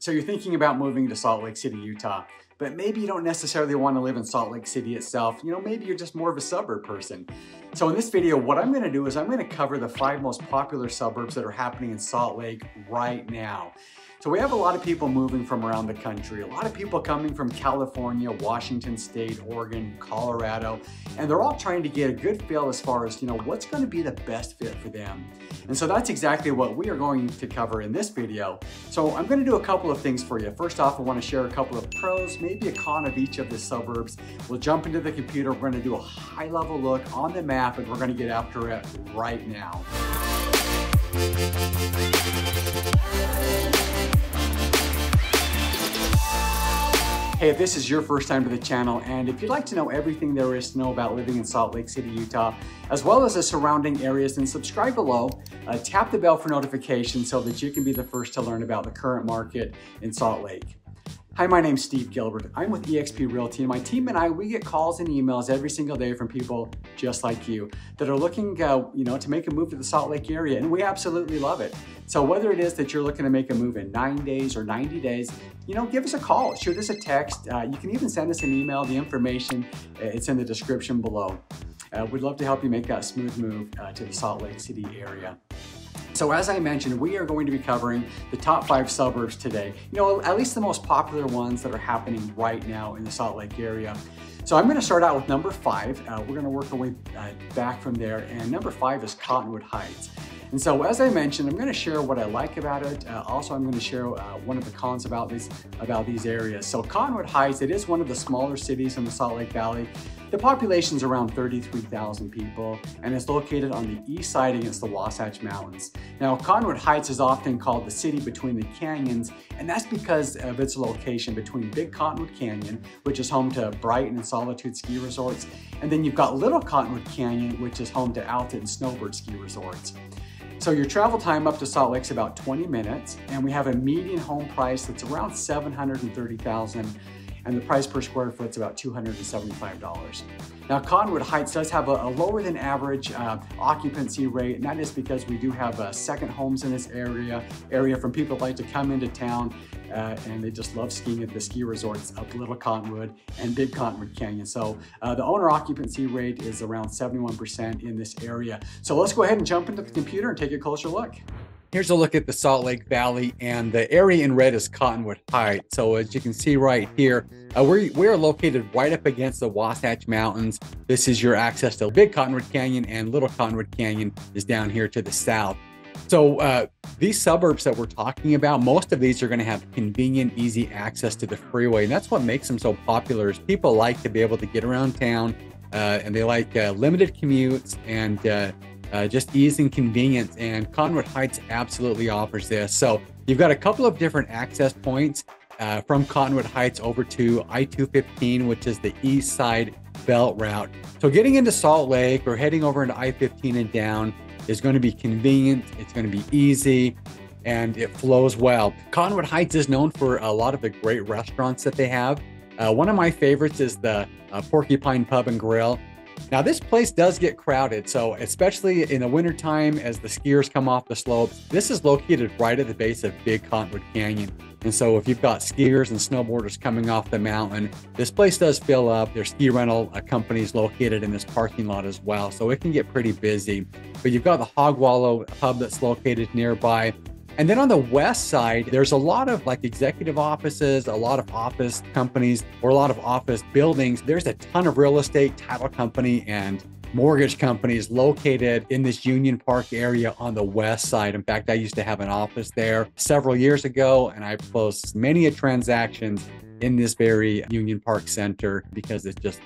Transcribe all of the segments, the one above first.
So you're thinking about moving to Salt Lake City, Utah, but maybe you don't necessarily want to live in Salt Lake City itself. You know, maybe you're just more of a suburb person. So in this video, what I'm going to do is I'm going to cover the 5 most popular suburbs that are happening in Salt Lake right now. So we have a lot of people moving from around the country, a lot of people coming from California, Washington State, Oregon, Colorado, and they're all trying to get a good feel as far as, what's going to be the best fit for them. And so that's exactly what we are going to cover in this video. So I'm going to do a couple of things for you. First off, I want to share a couple of pros, maybe a con of each of the suburbs. We'll jump into the computer, we're going to do a high-level look on the map, and we're going to get after it right now. Hey, if this is your first time to the channel, and if you'd like to know everything there is to know about living in Salt Lake City, Utah, as well as the surrounding areas, then subscribe below, tap the bell for notifications so that you can be the first to learn about the current market in Salt Lake. Hi, my name's Steve Gilbert. I'm with eXp Realty, and my team and I, we get calls and emails every single day from people just like you that are looking, to make a move to the Salt Lake area, and we absolutely love it. So whether it is that you're looking to make a move in 9 days or 90 days, give us a call, shoot us a text. You can even send us an email. The information, it's in the description below. We'd love to help you make that smooth move to the Salt Lake City area. So as I mentioned, we are going to be covering the top 5 suburbs today. At least the most popular ones that are happening right now in the Salt Lake area. So I'm going to start out with number 5. We're going to work our way back from there. And number 5 is Cottonwood Heights. And so as I mentioned, I'm going to share what I like about it. Also, I'm going to share one of the cons about these areas. So Cottonwood Heights, it is one of the smaller cities in the Salt Lake Valley. The population's around 33,000 people, and it's located on the east side against the Wasatch Mountains. Now, Cottonwood Heights is often called the city between the canyons, and that's because of its location between Big Cottonwood Canyon, which is home to Brighton and Solitude ski resorts, and then you've got Little Cottonwood Canyon, which is home to Alton and Snowbird ski resorts. So your travel time up to Salt Lake's about 20 minutes, and we have a median home price that's around $730,000, and the price per square foot is about $275. Now, Cottonwood Heights does have a lower than average occupancy rate, and that is because we do have second homes in this area from people that like to come into town and they just love skiing at the ski resorts up Little Cottonwood and Big Cottonwood Canyon. So the owner occupancy rate is around 71% in this area. So let's go ahead and jump into the computer and take a closer look. Here's a look at the Salt Lake Valley, and the area in red is Cottonwood Heights. So as you can see right here, we are located right up against the Wasatch Mountains. This is your access to Big Cottonwood Canyon, and Little Cottonwood Canyon is down here to the south. So these suburbs that we're talking about, most of these are going to have convenient, easy access to the freeway. And that's what makes them so popular, is people like to be able to get around town, and they like limited commutes and just ease and convenience, and Cottonwood Heights absolutely offers this. So you've got a couple of different access points from Cottonwood Heights over to I-215, which is the east side belt route. So getting into Salt Lake or heading over into I-15 and down is going to be convenient, it's going to be easy, and it flows well. Cottonwood Heights is known for a lot of the great restaurants that they have. One of my favorites is the Porcupine Pub and Grill. Now, this place does get crowded, so especially in the wintertime as the skiers come off the slopes. This is located right at the base of Big Cottonwood Canyon. And so if you've got skiers and snowboarders coming off the mountain, this place does fill up. There's ski rental companies located in this parking lot as well, so it can get pretty busy. But you've got the Hog Wallow pub that's located nearby. And then on the west side, there's a lot of executive offices, a lot of office companies, or a lot of office buildings. There's a ton of real estate, title company, and mortgage companies located in this Union Park area on the west side. In fact, I used to have an office there several years ago, and I've closed many transactions in this very Union Park center because it's just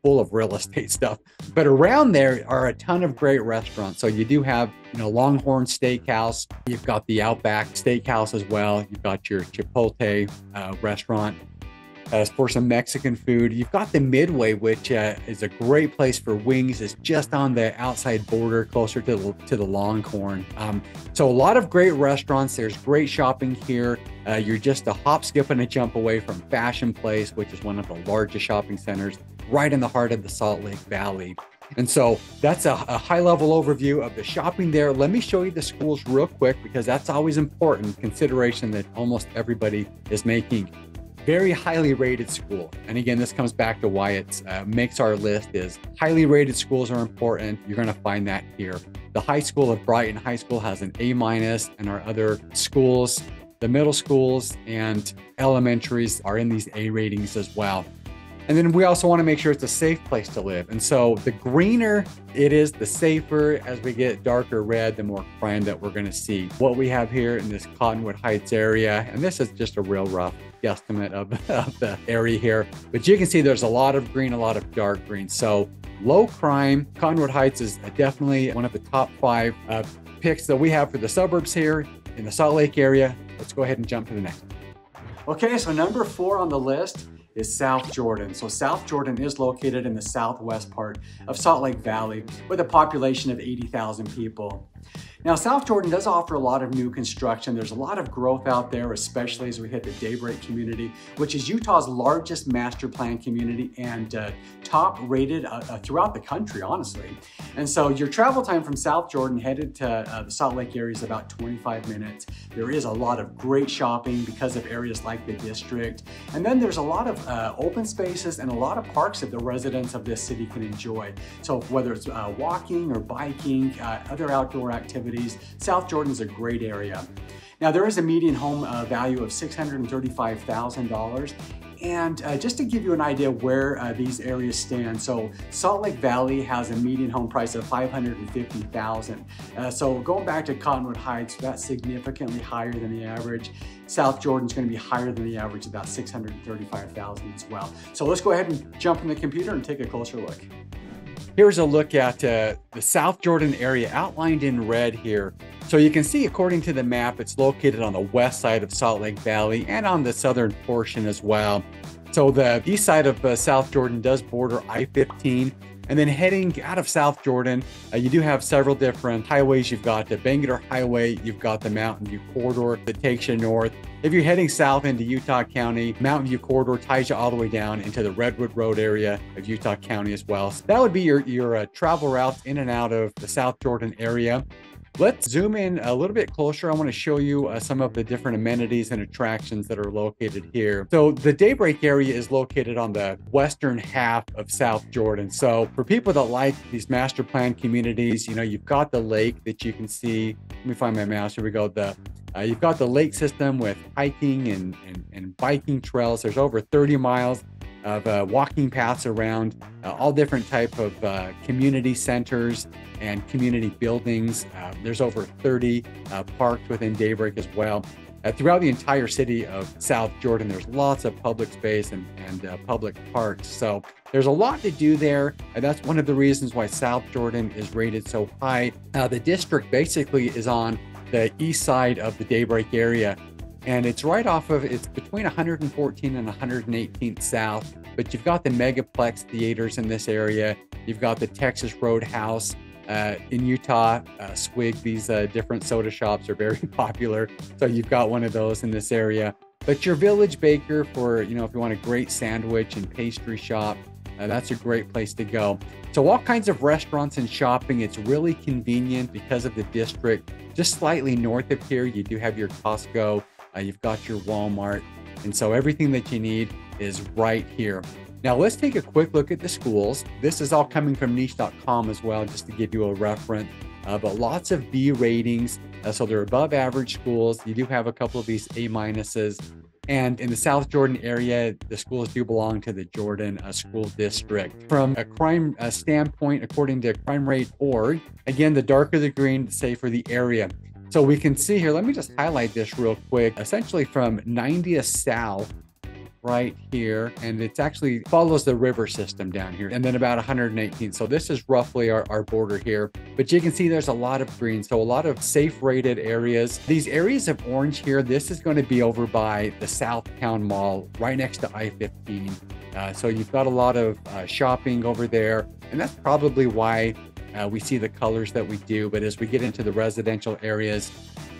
full of real estate stuff. But around there are a ton of great restaurants. So you do have, Longhorn Steakhouse. You've got the Outback Steakhouse as well. You've got your Chipotle restaurant. For some Mexican food, you've got the Midway, which is a great place for wings. It's just on the outside border, closer to the Longhorn. So a lot of great restaurants. There's great shopping here. You're just a hop, skip, and a jump away from Fashion Place, which is one of the largest shopping centers right in the heart of the Salt Lake Valley. And so that's a high level overview of the shopping there. Let me show you the schools real quick, because that's always important consideration that almost everybody is making. Very highly rated school. And again, this comes back to why it makes our list is highly rated schools are important. You're going to find that here. The high school of Brighton High School has an A-, and our other schools, the middle schools and elementaries, are in these A ratings as well. And then we also want to make sure it's a safe place to live. And so the greener it is, the safer. As we get darker red, the more crime that we're going to see. What we have here in this Cottonwood Heights area, and this is just a real rough guesstimate of the area here, but you can see there's a lot of green, a lot of dark green. So low crime. Cottonwood Heights is definitely one of the top 5 picks that we have for the suburbs here in the Salt Lake area. Let's go ahead and jump to the next one. Okay, so number 4 on the list is South Jordan. So South Jordan is located in the southwest part of Salt Lake Valley with a population of 80,000 people. Now, South Jordan does offer a lot of new construction. There's a lot of growth out there, especially as we hit the Daybreak community, which is Utah's largest master plan community and top rated throughout the country, honestly. And so your travel time from South Jordan headed to the Salt Lake area is about 25 minutes. There is a lot of great shopping because of areas like the district. And then there's a lot of open spaces and a lot of parks that the residents of this city can enjoy. So whether it's walking or biking, other outdoor activities, South Jordan is a great area. Now, there is a median home value of $635,000. And just to give you an idea where these areas stand, so Salt Lake Valley has a median home price of $550,000. So going back to Cottonwood Heights, that's significantly higher than the average. South Jordan's going to be higher than the average, about $635,000 as well. So let's go ahead and jump in the computer and take a closer look. Here's a look at the South Jordan area outlined in red here. So you can see, according to the map, it's located on the west side of Salt Lake Valley and on the southern portion as well. So the east side of South Jordan does border I-15. And then heading out of South Jordan, you do have several different highways. You've got the Bangalore Highway, you've got the Mountain View Corridor that takes you north. If you're heading south into Utah County, Mountain View Corridor ties you all the way down into the Redwood Road area of Utah County as well. So that would be your travel routes in and out of the South Jordan area. Let's zoom in a little bit closer. I want to show you some of the different amenities and attractions that are located here. So the Daybreak area is located on the western half of South Jordan. So for people that like these master plan communities, you know, you've got the lake that you can see. Let me find my mouse. Here we go. You've got the lake system with hiking and biking trails. There's over 30 miles of walking paths around all different type of community centers and community buildings. There's over 30 parks within Daybreak as well. Throughout the entire city of South Jordan, there's lots of public space and public parks. So there's a lot to do there. And that's one of the reasons why South Jordan is rated so high. The district basically is on the east side of the Daybreak area. And it's right off of, it's between 114 and 118th South, but you've got the Megaplex theaters in this area. You've got the Texas Roadhouse in Utah. Swig, these different soda shops are very popular. So you've got one of those in this area. But your Village Baker for, you know, if you want a great sandwich and pastry shop, that's a great place to go. So all kinds of restaurants and shopping. It's really convenient because of the district. Just slightly north of here, you do have your Costco. You've got your Walmart. And so everything that you need is right here. Now let's take a quick look at the schools. This is all coming from niche.com as well, just to give you a reference. But lots of B ratings. So they're above average schools. You do have a couple of these A-minuses. And in the South Jordan area, the schools do belong to the Jordan School District. From a crime standpoint, according to crimerate.org, again, the darker the green, the safer the area. So we can see here, let me just highlight this real quick, essentially from 90th South right here, and it actually follows the river system down here, and then about 118. So this is roughly our border here, but you can see there's a lot of green, so a lot of safe rated areas. These areas of orange here, this is going to be over by the Southtown Mall right next to I-15. So you've got a lot of shopping over there, and that's probably why we see the colors that we do. But as we get into the residential areas,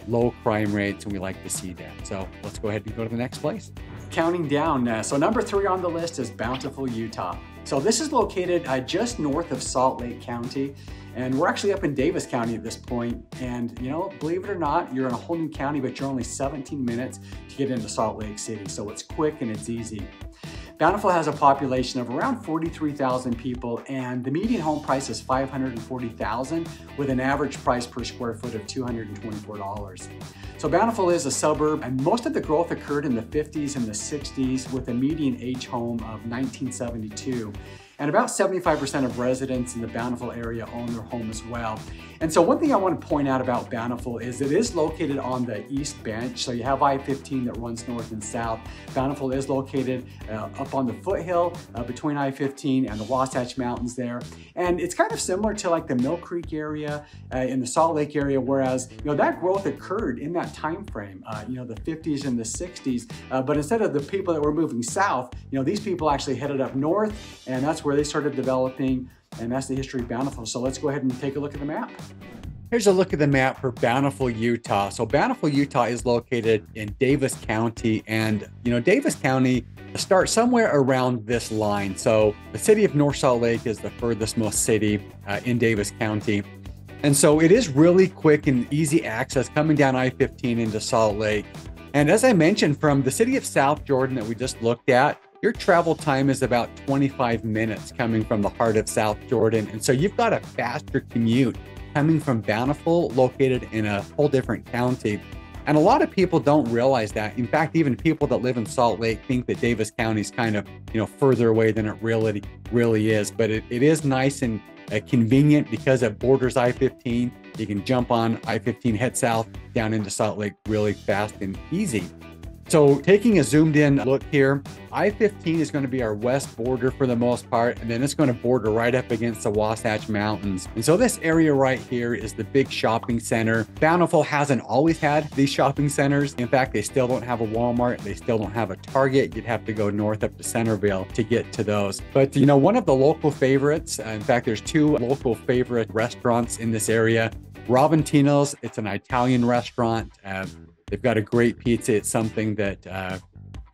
low crime rates, and we like to see that. So let's go ahead and go to the next place. Counting down, so number 3 on the list is Bountiful, Utah. So this is located just north of Salt Lake County, and we're actually up in Davis County at this point. And you know, believe it or not, you're in a whole new county, but you're only 17 minutes to get into Salt Lake City. So it's quick and it's easy. Bountiful has a population of around 43,000 people, and the median home price is $540,000 with an average price per square foot of $224. So Bountiful is a suburb, and most of the growth occurred in the 50s and the 60s with a median age home of 1972. And about 75% of residents in the Bountiful area own their home as well. And so one thing I want to point out about Bountiful is it is located on the East Bench. So you have I-15 that runs north and south. Bountiful is located up on the foothill between I-15 and the Wasatch Mountains there. And it's kind of similar to like the Mill Creek area in the Salt Lake area, whereas you know that growth occurred in that time frame, you know, the 50s and the 60s. But instead of the people that were moving south, you know, these people actually headed up north, and that's where they started developing, and that's the history of Bountiful. So let's go ahead and take a look at the map. Here's a look at the map for Bountiful, Utah. So Bountiful, Utah is located in Davis County, and you know, Davis County starts somewhere around this line. So the city of North Salt Lake is the furthest most city in Davis County. And so it is really quick and easy access coming down I-15 into Salt Lake. And as I mentioned, from the city of South Jordan that we just looked at, your travel time is about 25 minutes coming from the heart of South Jordan. And so you've got a faster commute coming from Bountiful, located in a whole different county. And a lot of people don't realize that. In fact, even people that live in Salt Lake think that Davis County is kind of, you know, further away than it really is. But it is nice and convenient because it borders I-15. You can jump on I-15, head south down into Salt Lake really fast and easy. So taking a zoomed in look here, I-15 is going to be our west border for the most part, and then it's going to border right up against the Wasatch Mountains. And so this area right here is the big shopping center. Bountiful hasn't always had these shopping centers. In fact, they still don't have a Walmart. They still don't have a Target. You'd have to go north up to Centerville to get to those. But you know, one of the local favorites, in fact, there's two local favorite restaurants in this area. Raventino's, it's an Italian restaurant. They've got a great pizza. It's something that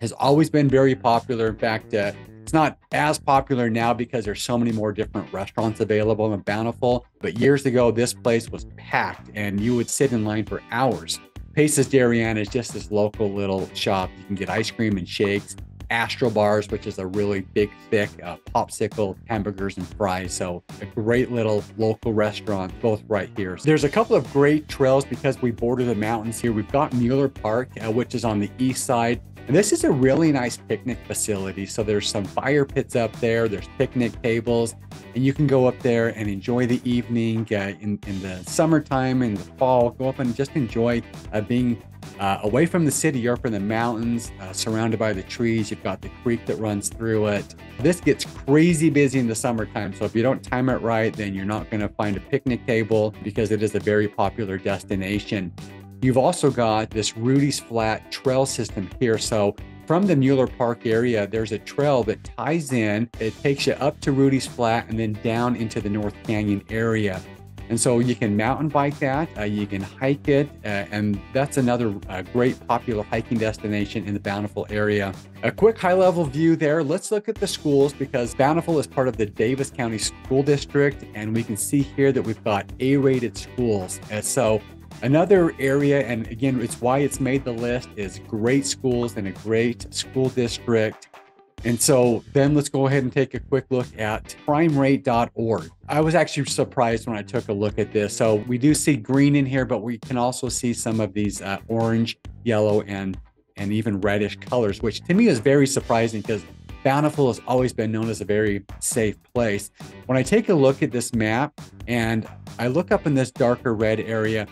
has always been very popular. In fact, it's not as popular now because there's so many more different restaurants available in Bountiful. But years ago, this place was packed and you would sit in line for hours. Pace's Dairyana is just this local little shop. You can get ice cream and shakes. Astro Bars, which is a really big, thick popsicle, hamburgers and fries. So a great little local restaurant, both right here. So there's a couple of great trails because we border the mountains here. We've got Mueller Park, which is on the east side. And this is a really nice picnic facility. So there's some fire pits up there. There's picnic tables, and you can go up there and enjoy the evening in the summertime, in the fall. Go up and just enjoy being away from the city. You're up in the mountains, surrounded by the trees. You've got the creek that runs through it. This gets crazy busy in the summertime. So if you don't time it right, then you're not going to find a picnic table because it is a very popular destination. You've also got this Rudy's Flat trail system here. So from the Mueller Park area, there's a trail that ties in. It takes you up to Rudy's Flat and then down into the North Canyon area. And so you can mountain bike that, you can hike it, and that's another great popular hiking destination in the Bountiful area. A quick high-level view there. Let's look at the schools because Bountiful is part of the Davis County School District, and we can see here that we've got A-rated schools. So another area, and again, it's why it's made the list, is great schools and a great school district. And so then let's go ahead and take a quick look at crimerate.org. I was actually surprised when I took a look at this. So we do see green in here, but we can also see some of these orange, yellow, and even reddish colors, which to me is very surprising because Bountiful has always been known as a very safe place. When I take a look at this map and I look up in this darker red area,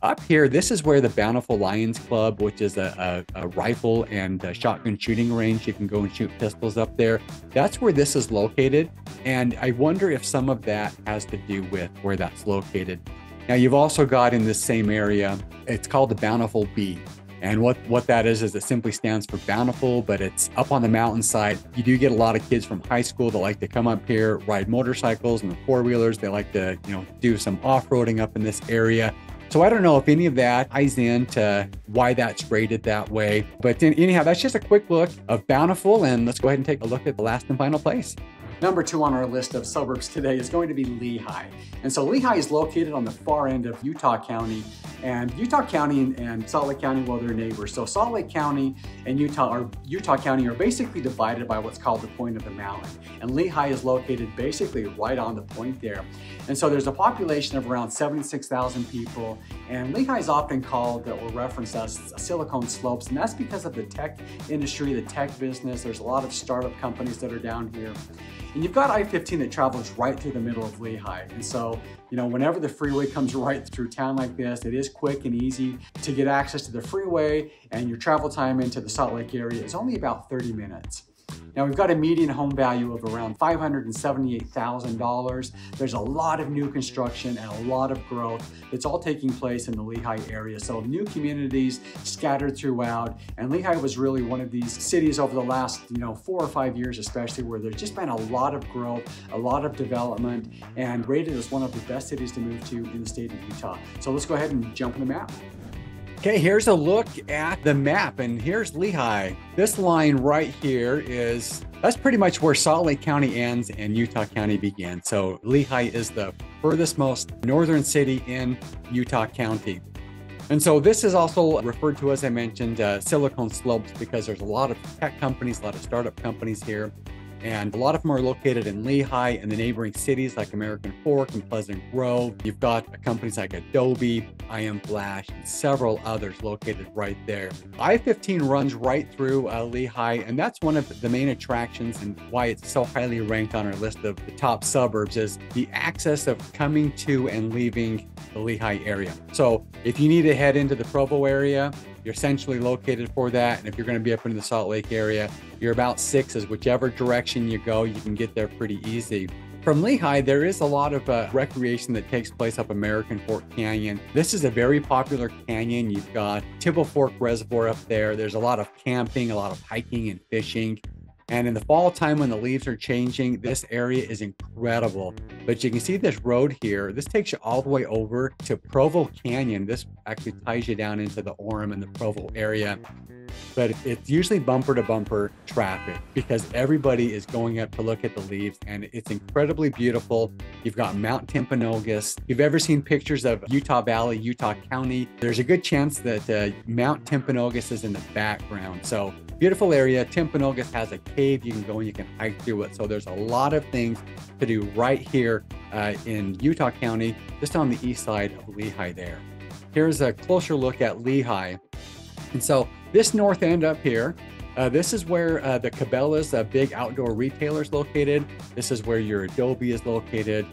up here, this is where the Bountiful Lions Club, which is a rifle and a shotgun shooting range. You can go and shoot pistols up there. That's where this is located. And I wonder if some of that has to do with where that's located. Now, you've also got in this same area, it's called the Bountiful Bee. And what that is it simply stands for Bountiful, but it's up on the mountainside. You do get a lot of kids from high school that like to come up here, ride motorcycles and the four-wheelers. They like to, do some off-roading up in this area. So I don't know if any of that ties into why that's rated that way. But anyhow, that's just a quick look of Bountiful. And let's go ahead and take a look at the last and final place. Number 2 on our list of suburbs today is going to be Lehi. And so Lehi is located on the far end of Utah County, and Utah County and Salt Lake County, well, they're neighbors. So Salt Lake County and Utah County are basically divided by what's called the point of the mountain. And Lehi is located basically right on the point there. And so there's a population of around 76,000 people. And Lehi is often called or referenced as Silicon Slopes. And that's because of the tech industry, the tech business. There's a lot of startup companies that are down here. And you've got I-15 that travels right through the middle of Lehi. And so, whenever the freeway comes right through town like this, it is quick and easy to get access to the freeway, and your travel time into the Salt Lake area is only about 30 minutes. Now, we've got a median home value of around $578,000. There's a lot of new construction and a lot of growth that's all taking place in the Lehi area. So new communities scattered throughout. And Lehi was really one of these cities over the last, 4 or 5 years, especially, where there's just been a lot of growth, a lot of development, and rated as one of the best cities to move to in the state of Utah. So let's go ahead and jump on the map. Okay, here's a look at the map, and here's Lehi. This line right here that's pretty much where Salt Lake County ends and Utah County begins. So Lehi is the furthest most northern city in Utah County. And so this is also referred to, as I mentioned, Silicon Slopes, because there's a lot of tech companies, a lot of startup companies here. And a lot of them are located in Lehi and the neighboring cities like American Fork and Pleasant Grove. You've got companies like Adobe, IM Flash, and several others located right there. I-15 runs right through Lehi, and that's one of the main attractions and why it's so highly ranked on our list of the top suburbs is the access of coming to and leaving the Lehi area. So if you need to head into the Provo area, you're essentially located for that. And if you're going to be up in the Salt Lake area, you're about 6 as whichever direction you go, you can get there pretty easy. From Lehi, there is a lot of recreation that takes place up American Fork Canyon. This is a very popular canyon. You've got Tibble Fork Reservoir up there. There's a lot of camping, a lot of hiking and fishing. And in the fall time when the leaves are changing, this area is incredible. But you can see this road here. This takes you all the way over to Provo Canyon. This actually ties you down into the Orem and the Provo area. But it's usually bumper to bumper traffic because everybody is going up to look at the leaves, and it's incredibly beautiful. You've got Mount Timpanogos. If you've ever seen pictures of Utah Valley, Utah County, there's a good chance that Mount Timpanogos is in the background. So beautiful area. Timpanogos has a cave you can go and you can hike through it. So there's a lot of things to do right here in Utah County, just on the east side of Lehi there. Here's a closer look at Lehi. And so this north end up here, this is where the Cabela's big outdoor retailer is located. This is where your Adobe is located.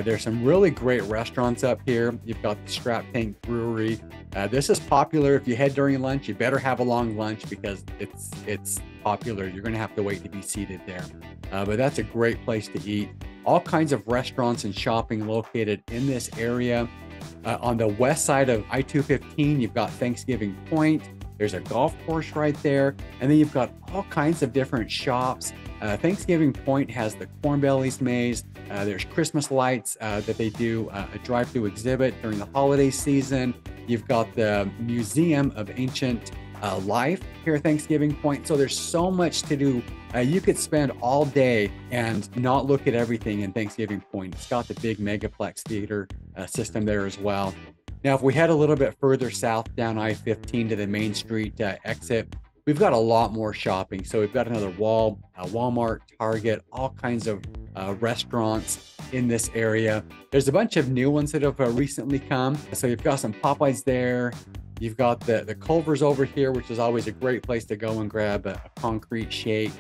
There's some really great restaurants up here. You've got the Scrap Tank Brewery. This is popular. If you head during lunch, you better have a long lunch because it's popular. You're going to have to wait to be seated there. But that's a great place to eat. All kinds of restaurants and shopping located in this area. On the west side of I-215, you've got Thanksgiving Point. There's a golf course right there. And then you've got all kinds of different shops. Thanksgiving Point has the Corn Bellies Maze. There's Christmas lights that they do a drive-through exhibit during the holiday season. You've got the Museum of Ancient Life here at Thanksgiving Point. So there's so much to do. You could spend all day and not look at everything in Thanksgiving Point. It's got the big megaplex theater system there as well. Now, if we head a little bit further south down I-15 to the Main Street exit, we've got a lot more shopping. So we've got another Walmart, Target, all kinds of restaurants in this area. There's a bunch of new ones that have recently come. So you've got some Popeyes there. You've got the Culver's over here, which is always a great place to go and grab a concrete shake.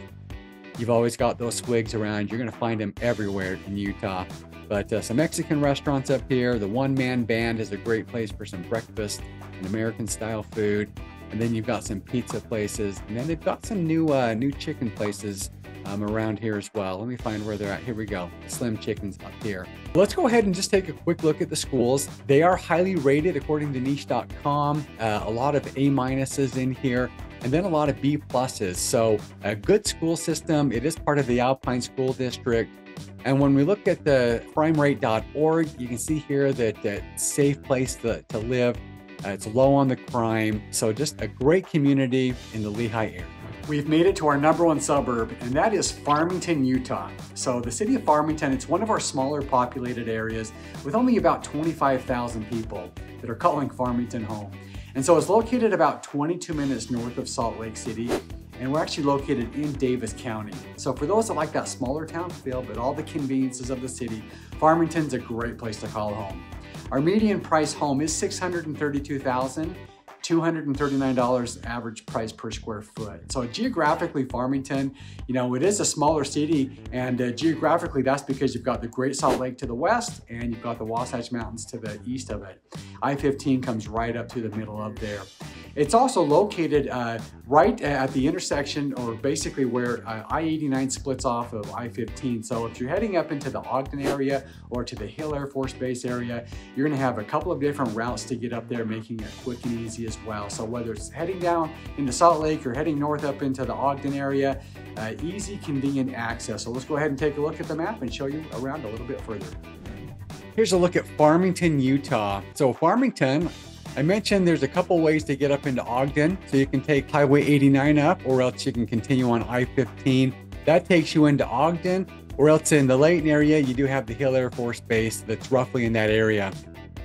You've always got those swigs around. You're going to find them everywhere in Utah. But some Mexican restaurants up here. The One Man Band is a great place for some breakfast and American style food. And then you've got some pizza places. And then they've got some new chicken places around here as well. Let me find where they're at. Here we go. Slim Chickens up here. Let's go ahead and just take a quick look at the schools. They are highly rated according to niche.com. A lot of A- in here, and then a lot of B+. So a good school system. It is part of the Alpine School District. And when we look at the crimerate.org, you can see here that it's a safe place to live. It's low on the crime. So just a great community in the Lehi area. We've made it to our #1 suburb, and that is Farmington, Utah. So the city of Farmington, it's one of our smaller populated areas with only about 25,000 people that are calling Farmington home. And so it's located about 22 minutes north of Salt Lake City, and we're actually located in Davis County. So for those that like that smaller town feel, but all the conveniences of the city, Farmington's a great place to call home. Our median price home is $632,239 average price per square foot. So geographically, Farmington, you know, it is a smaller city, and geographically that's because you've got the Great Salt Lake to the west and you've got the Wasatch Mountains to the east of it. I-15 comes right up to the middle of there. It's also located right at the intersection, or basically where I-89 splits off of I-15. So if you're heading up into the Ogden area or to the Hill Air Force Base area, you're gonna have a couple of different routes to get up there, making it quick and easy as well. So whether it's heading down into Salt Lake or heading north up into the Ogden area, easy, convenient access. So let's go ahead and take a look at the map and show you around a little bit further. Here's a look at Farmington, Utah. So Farmington, I mentioned there's a couple ways to get up into Ogden. So you can take Highway 89 up, or else you can continue on I-15. That takes you into Ogden, or else in the Layton area, you do have the Hill Air Force Base that's roughly in that area.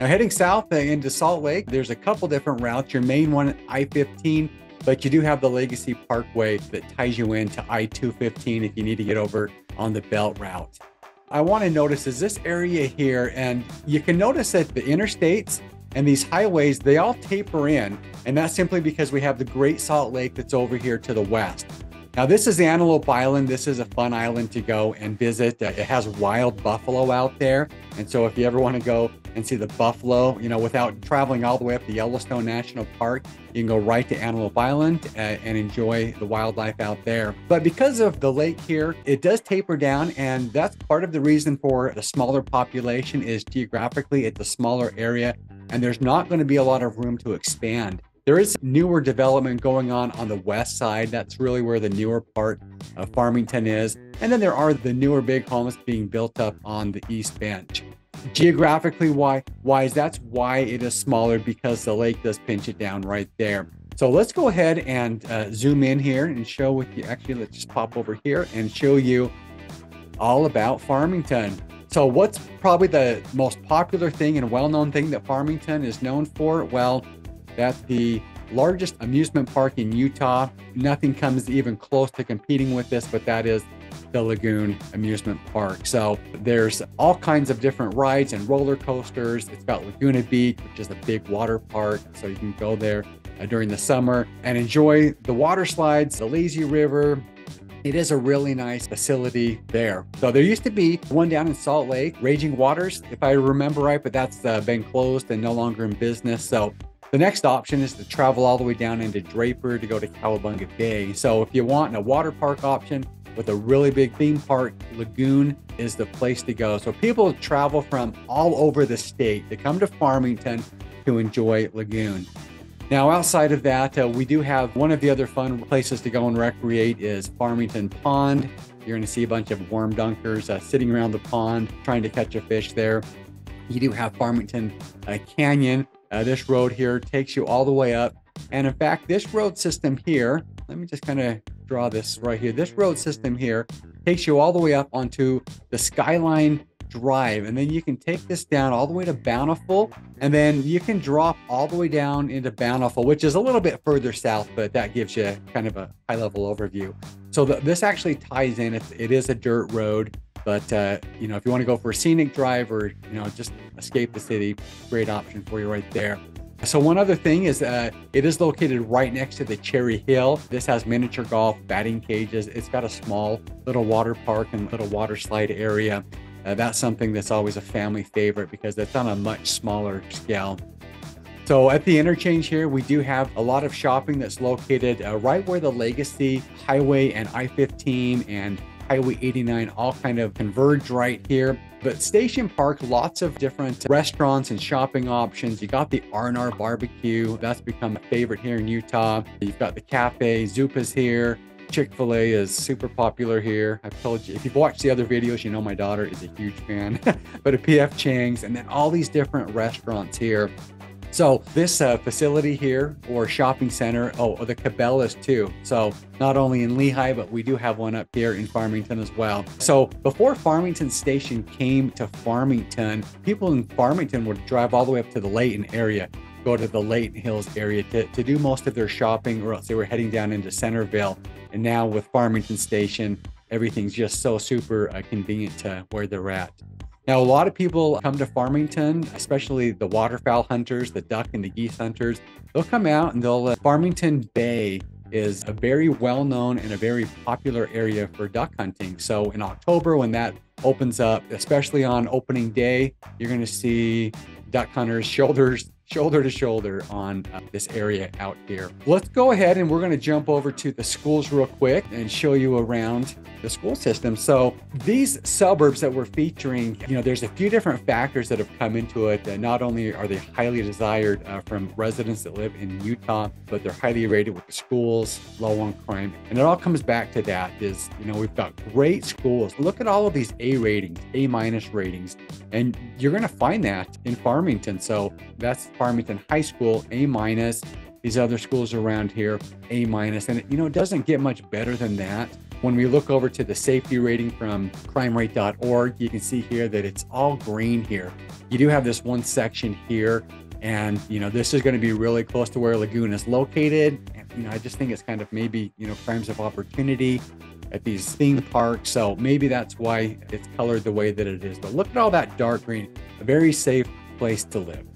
Now heading south into Salt Lake, there's a couple different routes. Your main one, I-15, but you do have the Legacy Parkway that ties you into I-215 if you need to get over on the belt route. I want to notice is this area here, and you can notice that the interstates and these highways, they all taper in, and that's simply because we have the Great Salt Lake that's over here to the west. Now this is Antelope Island. This is a fun island to go and visit. It has wild buffalo out there. And so if you ever want to go and see the buffalo, you know, without traveling all the way up to Yellowstone National Park, you can go right to Antelope Island and enjoy the wildlife out there. But because of the lake here, it does taper down, and that's part of the reason for the smaller population is geographically it's a smaller area, and there's not going to be a lot of room to expand. There is newer development going on the west side. That's really where the newer part of Farmington is. And then there are the newer big homes being built up on the east bench. Geographically wise, that's why it is smaller, because the lake does pinch it down right there. So let's go ahead and zoom in here and show with you. Actually, let's just pop over here and show you all about Farmington. So what's probably the most popular thing and well-known thing that Farmington is known for? Well, that's the largest amusement park in Utah. Nothing comes even close to competing with this, but that is the Lagoon Amusement Park. So there's all kinds of different rides and roller coasters. It's got Laguna Beach, which is a big water park. So you can go there during the summer and enjoy the water slides, the lazy river. It is a really nice facility there. So there used to be one down in Salt Lake, Raging Waters, if I remember right, but that's been closed and no longer in business. So the next option is to travel all the way down into Draper to go to Cowabunga Bay. So if you want a water park option with a really big theme park, Lagoon is the place to go. So people travel from all over the state to come to Farmington to enjoy Lagoon. Now, outside of that, we do have one of the other fun places to go and recreate is Farmington Pond. You're gonna see a bunch of worm dunkers sitting around the pond trying to catch a fish there. You do have Farmington Canyon. This road here takes you all the way up. And in fact, this road system here, let me just kind of draw this right here. This road system here takes you all the way up onto the Skyline Drive. And then you can take this down all the way to Bountiful. And then you can drop all the way down into Bountiful, which is a little bit further south, but that gives you kind of a high level overview. So this actually ties in. It is a dirt road. But, you know, if you want to go for a scenic drive or, you know, just escape the city, great option for you right there. So one other thing is it is located right next to the Cherry Hill. This has miniature golf, batting cages. It's got a small little water park and little water slide area. That's something that's always a family favorite because it's on a much smaller scale. So at the interchange here, we do have a lot of shopping that's located right where the Legacy Highway and I-15 and Highway 89 all kind of converge right here. But Station Park, lots of different restaurants and shopping options. You got the R&R barbecue. That's become a favorite here in Utah. You've got the cafe, Zupa's here. Chick-fil-A is super popular here. I've told you, if you've watched the other videos, you know my daughter is a huge fan. But a P.F. Chang's, and then all these different restaurants here. So this facility here, or shopping center, the Cabela's too. So not only in Lehi, but we do have one up here in Farmington as well. So before Farmington Station came to Farmington, people in Farmington would drive all the way up to the Layton area, go to the Layton Hills area to do most of their shopping, or else they were heading down into Centerville. And now with Farmington Station, everything's just so super convenient to where they're at. Now, a lot of people come to Farmington, especially the waterfowl hunters, the duck and the geese hunters. They'll come out and Farmington Bay is a very well-known and a very popular area for duck hunting. So in October, when that opens up, especially on opening day, you're going to see duck hunters shoulder to shoulder on this area out here. Let's go ahead and we're going to jump over to the schools real quick and show you around the school system. So these suburbs that we're featuring, there's a few different factors that have come into it. Not only are they highly desired from residents that live in Utah, but they're highly rated with the schools, low on crime. And it all comes back to that is, we've got great schools. Look at all of these A ratings, A- ratings, and you're going to find that in Farmington. So that's Farmington High School, A-. These other schools around here, A-. And it doesn't get much better than that. When we look over to the safety rating from crimerate.org, you can see here that it's all green here. You do have this one section here, and this is going to be really close to where Lagoon is located. And, I just think it's kind of maybe, crimes of opportunity at these theme parks. So maybe that's why it's colored the way that it is. But look at all that dark green, a very safe place to live.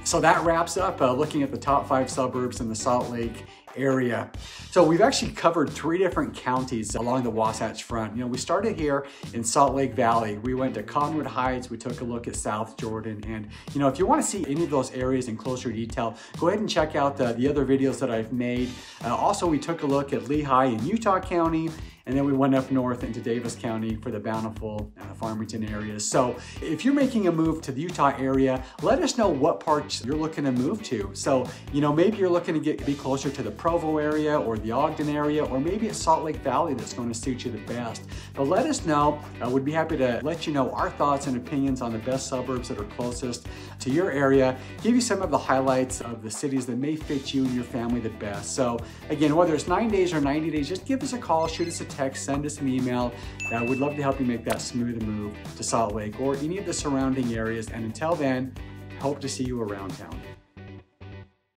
So that wraps up looking at the top 5 suburbs in the Salt Lake area. So we've actually covered 3 different counties along the Wasatch Front. We started here in Salt Lake Valley. We went to Cottonwood Heights. We took a look at South Jordan. And, if you want to see any of those areas in closer detail, go ahead and check out the other videos that I've made. Also, we took a look at Lehi in Utah County. And then we went up north into Davis County for the Bountiful and the Farmington areas. So if you're making a move to the Utah area, let us know what parts you're looking to move to. So, maybe you're looking to be closer to the Provo area or the Ogden area, or maybe it's Salt Lake Valley that's going to suit you the best. But let us know. We'd be happy to let you know our thoughts and opinions on the best suburbs that are closest to your area, give you some of the highlights of the cities that may fit you and your family the best. So again, whether it's 9 days or 90 days, just give us a call, shoot us a text, send us an email. We'd love to help you make that smooth move to Salt Lake or any of the surrounding areas. And until then, hope to see you around town.